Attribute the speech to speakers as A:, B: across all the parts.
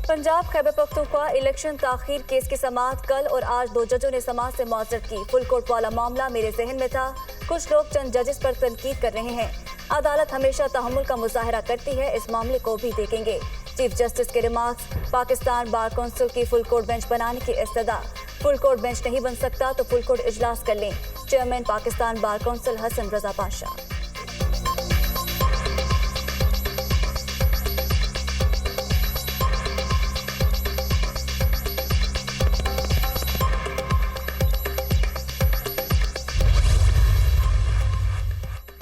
A: Punjab Khyber Pakhtunkhwa election ताखीर case की समाअत कल और आज 2 जजों ने समाअत से मुआज़रत की। फुल कोर्ट वाला मामला मेरे जहन में था। कुछ लोग चंद जजेस पर तनकीद कर रहे हैं। अदालत हमेशा तहम्मुल का मुजाहरा करती है, इस मामले को भी देखेंगे। चीफ जस्टिस के रिमार्क्स। पाकिस्तान बार कौंसिल की फुल कोर्ट बेंच बनाने की इस्तदा। फुल कोर्ट बेंच नहीं बन सकता तो फुल कोर्ट इजलास कर लें। Chairman Pakistan bar council Hasan Raza Pasha.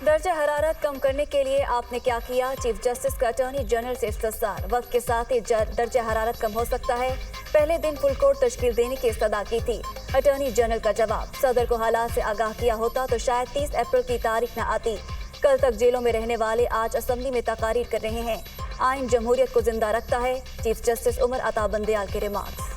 A: दर्जा हरारत कम करने के लिए आपने क्या किया? चीफ जस्टिस का अटॉर्नी जनरल से इस्तफसार। वक्त के साथ ही दर्जा हरारत कम हो सकता है। पहले दिन फुल कोर्ट तश्कील देने की इस्तदा की थी। अटॉर्नी जनरल का जवाब। सदर को हालात से आगाह किया होता तो शायद 30 अप्रैल की तारीख न आती। कल तक जेलों में रहने वाले आज असम्बली में तकारीर कर रहे हैं। आइन जमहूरियत को जिंदा रखता है। चीफ जस्टिस उमर अता बंदयाल के रिमार्क्स।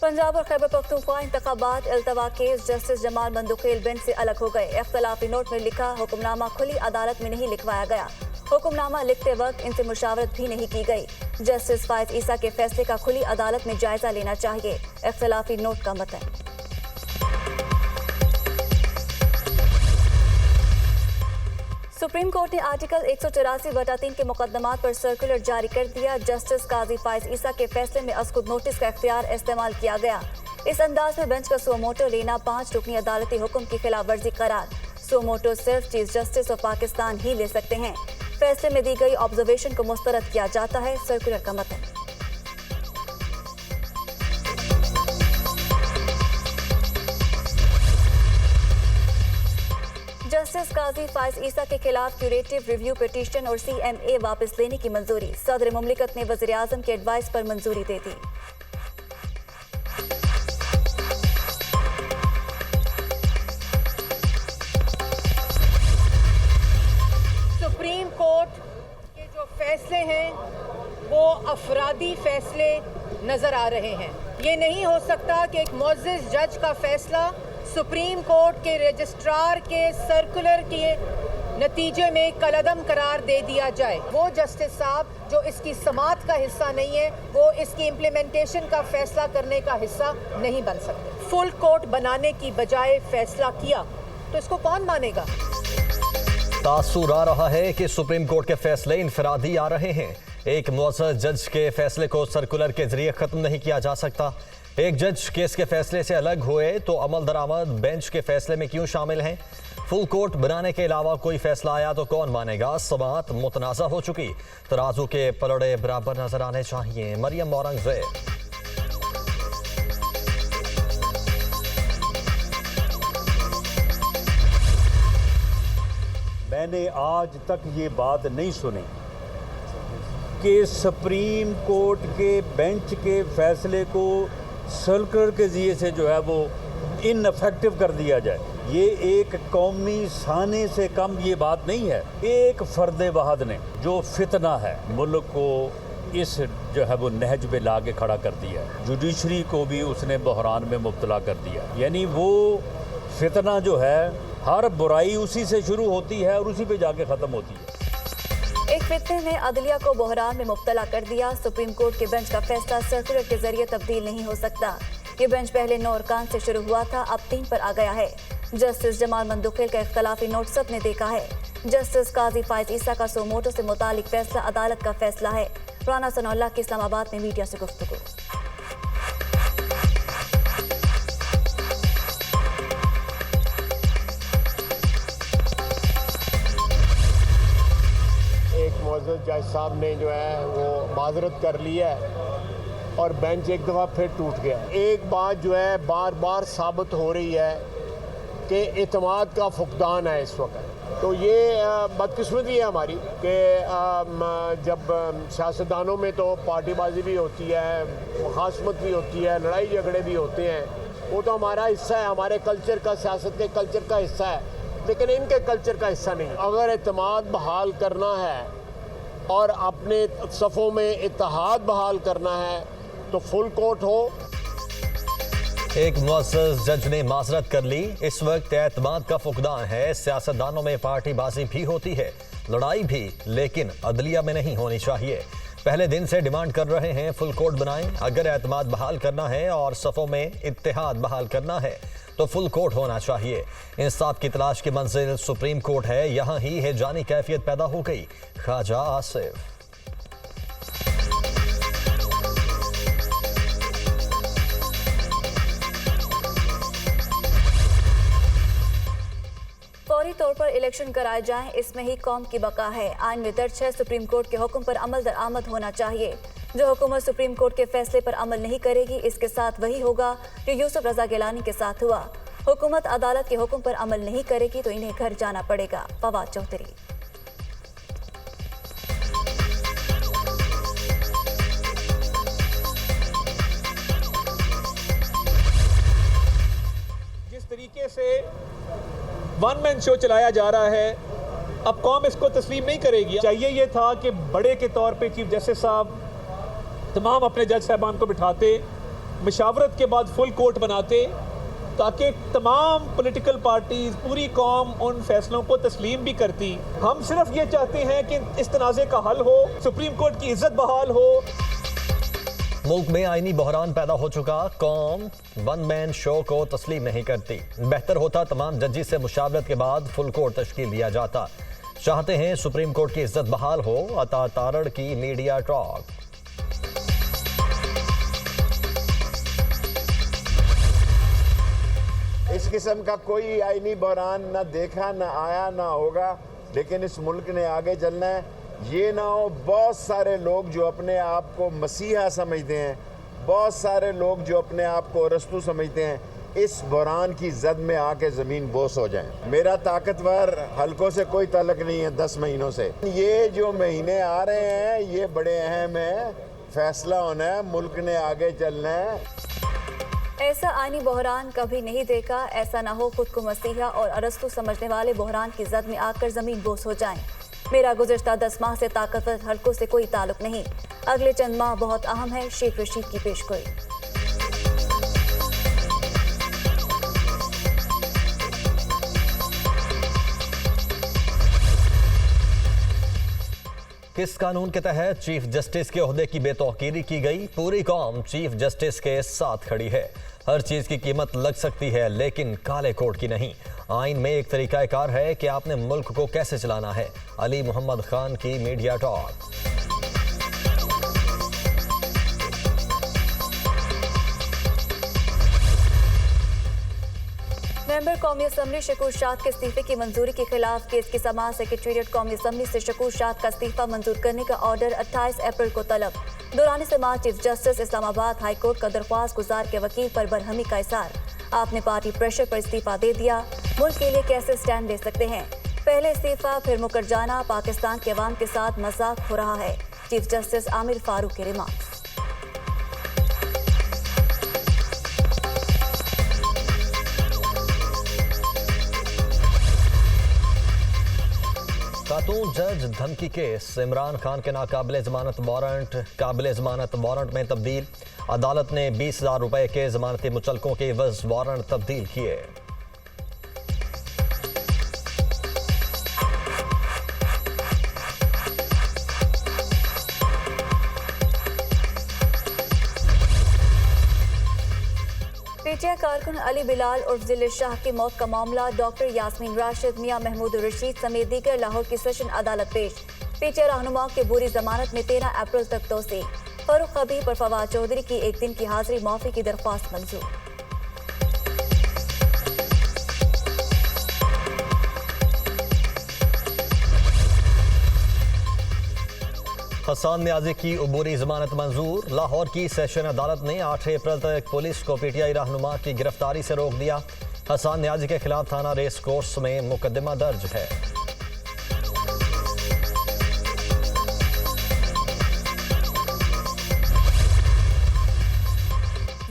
A: पंजाब और खैबर पख्तूनख्वा इंतखाबात इल्तवा case. Justice Jamal Mandokhail bench से अलग हो गए। इख्तलाफी नोट में लिखा हुक्मनामा खुली अदालत में नहीं लिखवाया गया। हुक्मनामा लिखते वक्त इनसे मुशावरत भी नहीं की गई। जस्टिस फायज ईसा के फैसले का खुली अदालत में जायजा लेना चाहिए। इख्तलाफी नोट का मतन। सुप्रीम कोर्ट ने आर्टिकल 184/3 के मुकदमात पर सर्कुलर जारी कर दिया। जस्टिस काजी फायज ईसा के फैसले में अस्कुद नोटिस का इख्तियार इस्तेमाल किया गया। इस अंदाज में बेंच का सो मोटो लेना 5 रुकनी अदालती हुक्म की खिलाफ वर्जी करार। सो मोटो सिर्फ चीफ जस्टिस ऑफ पाकिस्तान ही ले सकते हैं। फैसले में दी गई ऑब्जर्वेशन को मुस्तरद किया जाता है। सर्कुलर का मतन। जस्टिस काजी फायज ईसा के खिलाफ क्यूरेटिव रिव्यू पिटीशन और CMA वापस लेने की मंजूरी। सदर मुमलिकत ने वज़ीर आज़म के एडवाइस पर मंजूरी दे दी।
B: सुप्रीम कोर्ट के जो फैसले हैं वो अफरादी फैसले नजर आ रहे हैं। ये नहीं हो सकता कि एक मुअज़्ज़िज़ जज का फैसला सुप्रीम कोर्ट के रजिस्ट्रार के सर्कुलर के नतीजे में कलअदम करार दे दिया जाए। वो जस्टिस साहब जो इसकी समाअत का हिस्सा नहीं है, वो इसकी इम्प्लीमेंटेशन का फैसला करने का हिस्सा नहीं बन सकते। फुल कोर्ट बनाने की बजाय फैसला किया तो इसको कौन मानेगा?
C: तासुर आ रहा है कि सुप्रीम कोर्ट के फैसले इनफरादी आ रहे हैं। एक मुअज़्ज़ज़ जज के फैसले को सर्कुलर के जरिए खत्म नहीं किया जा सकता। एक जज केस के फैसले से अलग हुए तो अमल दरामद बेंच के फैसले में क्यों शामिल हैं? फुल कोर्ट बनाने के अलावा कोई फैसला आया तो कौन मानेगा? समाअत मुतनाज़ा हो चुकी। तराजू के पलड़े बराबर नजर आने चाहिए। मरियम औरंगज़ेब।
D: मैंने आज तक ये बात नहीं सुनी कि सुप्रीम कोर्ट के बेंच के फैसले को सर्कुलर के ज़रिए से जो है वो इनफेक्टिव कर दिया जाए। ये एक कौमी साने से कम ये बात नहीं है। एक फ़र्द वाहद ने जो फितना है मुल्क को इस जो है वो नहज पे ला के खड़ा कर दिया। जुडिशरी को भी उसने बहरान में मुब्तला कर दिया। यानी वो फितना जो है हर बुराई उसी से शुरू होती है और उसी पे जाके ख़त्म होती है।
A: एक फितने ने अदलिया को बहरान में मुब्तला कर दिया। सुप्रीम कोर्ट के बेंच का फैसला सर्कुलर के जरिए तब्दील नहीं हो सकता। ये बेंच पहले 9 अरकान से शुरू हुआ था, अब 3 पर आ गया है। जस्टिस जमाल मंदुखेल का इख्तलाफी नोट सब ने देखा है। जस्टिस काजी फायज ईसा का सो मोटो से मुतालिक फैसला अदालत का फैसला है। राना सनाउल्लाह की इस्लामाबाद में मीडिया से गुफ्तगू।
E: मुअज़्ज़ज़ जज साहब ने जो है वो माजरत कर ली है और बेंच एक दफ़ा फिर टूट गया। एक बात जो है बार बार साबित हो रही है कि एतमाद का फुकदान है इस वक्त। तो ये बदकिस्मती है हमारी कि जब सियासतदानों में तो पार्टीबाजी भी होती है, मुखासमत भी होती है, लड़ाई झगड़े भी होते हैं। वो तो हमारा हिस्सा है, हमारे कल्चर का, सियासत के कल्चर का हिस्सा है, लेकिन इनके कल्चर का हिस्सा नहीं। अगर एतमाद बहाल करना है और अपने सफ़ों में इत्तेहाद बहाल करना है तो फुल कोर्ट हो।
C: एक मुअज़्ज़ज़ जज ने माजरत कर ली। इस वक्त एतमाद का फुकदान है। सियासतदानों में पार्टीबाजी भी होती है, लड़ाई भी, लेकिन अदलिया में नहीं होनी चाहिए। पहले दिन से डिमांड कर रहे हैं फुल कोर्ट बनाएं। अगर एतमाद बहाल करना है और सफ़ों में इत्तेहाद बहाल करना है तो फुल कोर्ट होना चाहिए। इंसाफ की तलाश की मंजिल सुप्रीम कोर्ट है। यहाँ ही हैजानी कैफियत पैदा हो गई। ख्वाजा आसिफ।
A: फौरी तौर पर इलेक्शन कराए जाएं, इसमें ही कौम की बका है। आइन में दर्ज है, सुप्रीम कोर्ट के हुक्म पर अमल दरामद होना चाहिए। जो हुकूमत सुप्रीम कोर्ट के फैसले पर अमल नहीं करेगी, इसके साथ वही होगा जो यूसुफ रजा गिलानी के साथ हुआ। हुकूमत अदालत के हुक्म पर अमल नहीं करेगी तो इन्हें घर जाना पड़ेगा। फवाद चौधरी।
F: जिस तरीके से वन मैन शो चलाया जा रहा है, अब कौम इसको तस्लीम नहीं करेगी। चाहिए ये था कि बड़े के तौर पे चीफ जस्टिस साहब तमाम अपने जज साहबान को बिठाते, मशावरत के बाद फुल कोर्ट बनाते, ताकि तमाम पॉलिटिकल पार्टीज, पूरी कौम उन फैसलों को तस्लीम भी करती। हम सिर्फ ये चाहते हैं कि इस तनाज़े का हल हो, सुप्रीम कोर्ट की इज्जत बहाल हो।
C: मुल्क में आईनी बहरान पैदा हो चुका। कौम वन मैन शो को तस्लीम नहीं करती। बेहतर होता तमाम जजेस से मुशावरत के बाद फुल कोर्ट तश्कील दिया जाता। चाहते हैं सुप्रीम कोर्ट की इज्जत बहाल हो। अता तारड़ की मीडिया टॉक।
E: इस किस्म का कोई आईनी बहरान ना देखा, ना आया, ना होगा। लेकिन इस मुल्क ने आगे चलना है। ये ना हो बहुत सारे लोग जो अपने आप को मसीहा समझते हैं, बहुत सारे लोग जो अपने आप को अरस्तू समझते हैं, इस बहरान की जद में आके ज़मीन बोस हो जाएं। मेरा ताकतवर हलकों से कोई ताल्लुक नहीं है 10 महीनों से। ये जो महीने आ रहे हैं ये बड़े अहम है। फैसला होना है, मुल्क ने आगे चलना है।
A: ऐसा आईनी बहरान कभी नहीं देखा। ऐसा ना हो खुद को मसीहा और अरस्तू समझने वाले बहरान की जद में आकर जमीन बोस हो जाएं। मेरा गुज़िश्ता 10 माह से ताकतवर हलकों से कोई ताल्लुक नहीं। अगले चंद माह बहुत अहम है। शेख रशीद की पेशगोई।
C: किस कानून के तहत चीफ जस्टिस के ओहदे की बेतौकीरी की गई? पूरी कौम चीफ जस्टिस के साथ खड़ी है। हर चीज की कीमत लग सकती है, लेकिन काले कोड की नहीं। आइन में एक तरीकाकार है कि आपने मुल्क को कैसे चलाना है। अली मोहम्मद खान की मीडिया टॉक।
A: मेंबर कौमी असम्बली शकूर शाद के इस्तीफे की मंजूरी के खिलाफ केस की समाअत सेक्रेटेरिएट कौमी असम्बली से शकूर शाद का इस्तीफा मंजूर करने का ऑर्डर 28 अप्रैल को तलब। दौरान समाअत chief justice Islamabad high court का दरख्वास्त गुजार के वकील पर बरहमी का इज़हार। आपने पार्टी प्रेशर पर इस्तीफा दे दिया, मुल्क के लिए कैसे स्टैंड ले सकते हैं? पहले इस्तीफा फिर मुकर जाना, पाकिस्तान के अवाम के साथ मजाक हो रहा है। चीफ जस्टिस आमिर फारूक के रिमार्क्स।
C: खातून जज धमकी केस। इमरान खान के नाकाबिले जमानत वारंट काबिले जमानत वारंट में तब्दील। अदालत ने 20,000 रुपए के जमानती मुचलकों के एवज वारंट तब्दील किए।
A: पीटीआई कारकुन अली बिलाल उर्फ जिले शाह की मौत का मामला। डॉक्टर यास्मीन राशिद, मियां महमूद रशीद समेत दीगर लाहौर की सेशन अदालत पेश। पीटीआई रहनुमाओं की बुरी जमानत में 13 अप्रैल तक तोसी। फरूख हबीब और फवाद चौधरी की एक दिन की हाजिरी माफी की दरख्वास्त मंजूर।
C: हसन न्याजी की अबूरी जमानत मंजूर। लाहौर की सेशन अदालत ने 8 अप्रैल तक पुलिस को पीटीआई रहनुमा की गिरफ्तारी से रोक दिया। हसन न्याजी के खिलाफ थाना रेस कोर्स में मुकदमा दर्ज है।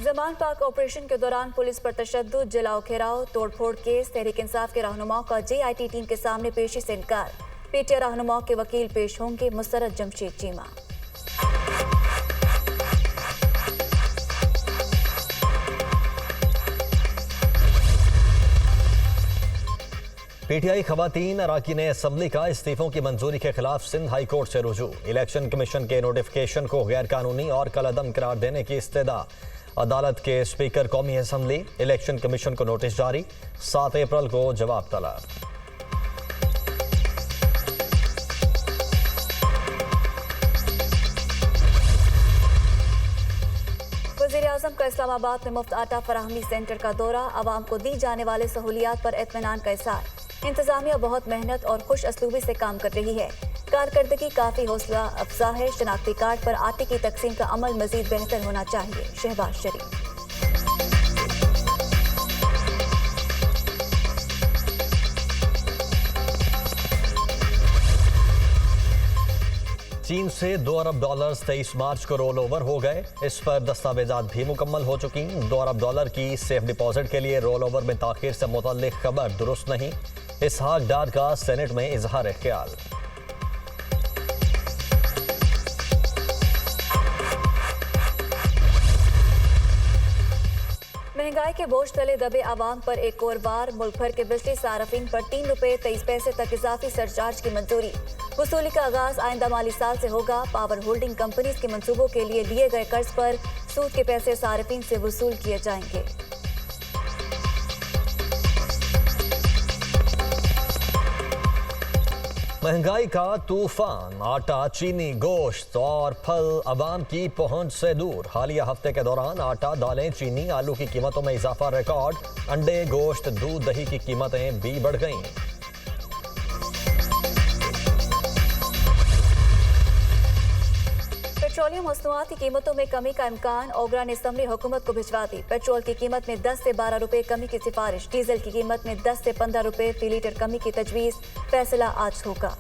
A: जमान पाक ऑपरेशन के दौरान पुलिस पर तशद्दुद, जलाओ घेराव, तोड़फोड़ केस। तहरीक इंसाफ के रहनुमाओं का जेआईटी टीम के सामने पेशी से इनकार। पीटीआई रहनुमाओं के वकील पेश होंगे। मुसरत जमशेद चीमा।
C: पीटीआई खवातीन अराकीन असम्बली का इस्तीफों की मंजूरी के खिलाफ सिंध हाई कोर्ट से रुजू। इलेक्शन कमीशन के नोटिफिकेशन को गैर कानूनी और कलअदम करार देने की इस्तदा। अदालत के स्पीकर कौमी असम्बली, इलेक्शन कमीशन को नोटिस जारी। 7 अप्रैल को जवाब तलब।
A: वज़ीर-ए-आज़म का इस्लामाबाद में मुफ्त आटा फराहमी सेंटर का दौरा। आवाम को दी जाने वाले सहूलियात पर इत्मीनान का इज़हार। इंतजामिया बहुत मेहनत और खुश असलूबी से काम कर रही है। कारकर्दगी काफ़ी हौसला अफजा है। शनाख्ती कार्ड पर आटे की तकसीम का अमल मजीद बेहतर होना चाहिए। शहबाज शरीफ।
C: चीन से $2 अरब 23 मार्च को रोल ओवर हो गए। इस पर दस्तावेजात भी मुकम्मल हो चुकी। $2 अरब की सेफ डिपॉजिट के लिए रोल ओवर में ताखीर से मुतल्लिक खबर दुरुस्त नहीं। इसहाक डार का सेनेट में इजहार ख्याल।
A: महंगाई के बोझ तले दबे आवाम पर एक और बार मुल्क भर के बिजली सार्फिन पर ₹3.23 तक इजाफी सरचार्ज की मंजूरी। वसूली का आगाज आइंदा माली साल से होगा। पावर होल्डिंग कंपनीज के मंसूबों के लिए लिए गए कर्ज पर सूद के पैसे सार्फिन से वसूल किए जाएंगे।
C: महंगाई का तूफान। आटा, चीनी, गोश्त और फल अवाम की पहुंच से दूर। हालिया हफ्ते के दौरान आटा, दालें, चीनी, आलू की कीमतों में इजाफा रिकॉर्ड। अंडे, गोश्त, दूध, दही की कीमतें भी बढ़ गईं।
A: पेट्रोलियम मसनूआत की कीमतों में कमी का इम्कान। ओगरा ने असम्बली हुकूमत को भिजवा दी। पेट्रोल की कीमत में 10 से 12 रुपए कमी की सिफारिश। डीजल की कीमत में 10 से 15 रुपए फी लीटर कमी की तजवीज़। फैसला आज होगा।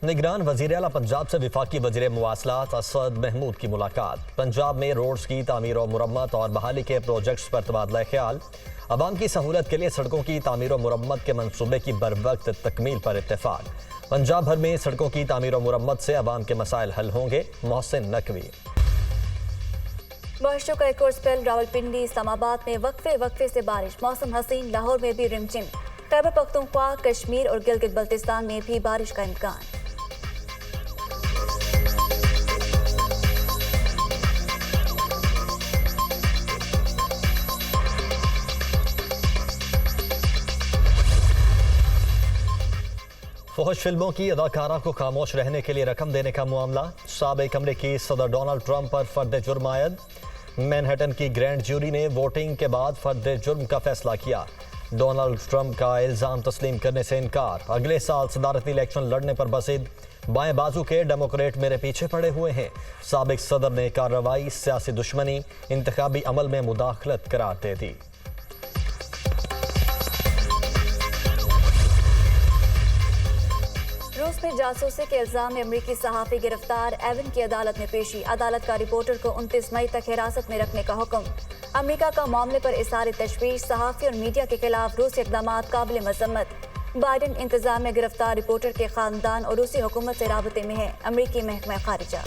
C: निगरान वज़ीर आला पंजाब से वफाकी वज़ीर मुवासलात असद महमूद की मुलाकात। पंजाब में रोड्स की तामीर और मुरम्मत और बहाली के प्रोजेक्ट्स पर तबादला ख्याल। अवाम की सहूलत के लिए सड़कों की तामीर और मुरम्मत के मनसूबे की बरवक्त तकमील पर इत्तेफाक। पंजाब भर में सड़कों की तामीर और मुरम्मत से अवाम के मसाइल हल होंगे। मोहसिन नकवी।
A: बारिशों का एक और स्पेल। रावलपिंडी, इस्लामाबाद में वक्फे से बारिश। मौसम हसीन। लाहौर में भी रिमझिम। खैबर पख्तूनख्वा, कश्मीर और गिलगित बल्तिस्तान में भी बारिश का इम्कान।
C: फहश फिल्मों की अदाकारा को खामोश रहने के लिए रकम देने का मामला। साबिक अमरीकी सदर डोनाल्ड ट्रंप पर फर्द जुर्म आयद। मैनहट्टन की ग्रैंड जूरी ने वोटिंग के बाद फर्द जुर्म का फैसला किया। डोनाल्ड ट्रंप का इल्जाम तस्लीम करने से इनकार। अगले साल सदारती इलेक्शन लड़ने पर बसिद। बाएं बाजू के डेमोक्रेट मेरे पीछे पड़े हुए हैं। साबिक सदर ने कार्रवाई सियासी दुश्मनी, इंतखाबी अमल में मुदाखलत करार दे दी।
A: रूस में जासूसी के इल्जाम में अमरीकी सहाफ़ी गिरफ्तार। एवन की अदालत में पेशी। अदालत का रिपोर्टर को 29 मई तक हिरासत में रखने का हुक्म। अमरीका का मामले पर इज़हार तशवीश। सहाफ़ी और मीडिया के खिलाफ रूसी इक़दाम काबिल मज़म्मत। बाइडन इंतज़ाम में गिरफ्तार रिपोर्टर के ख़ानदान और रूसी हुकूमत से राबते में है। अमरीकी महकमा खारिजा।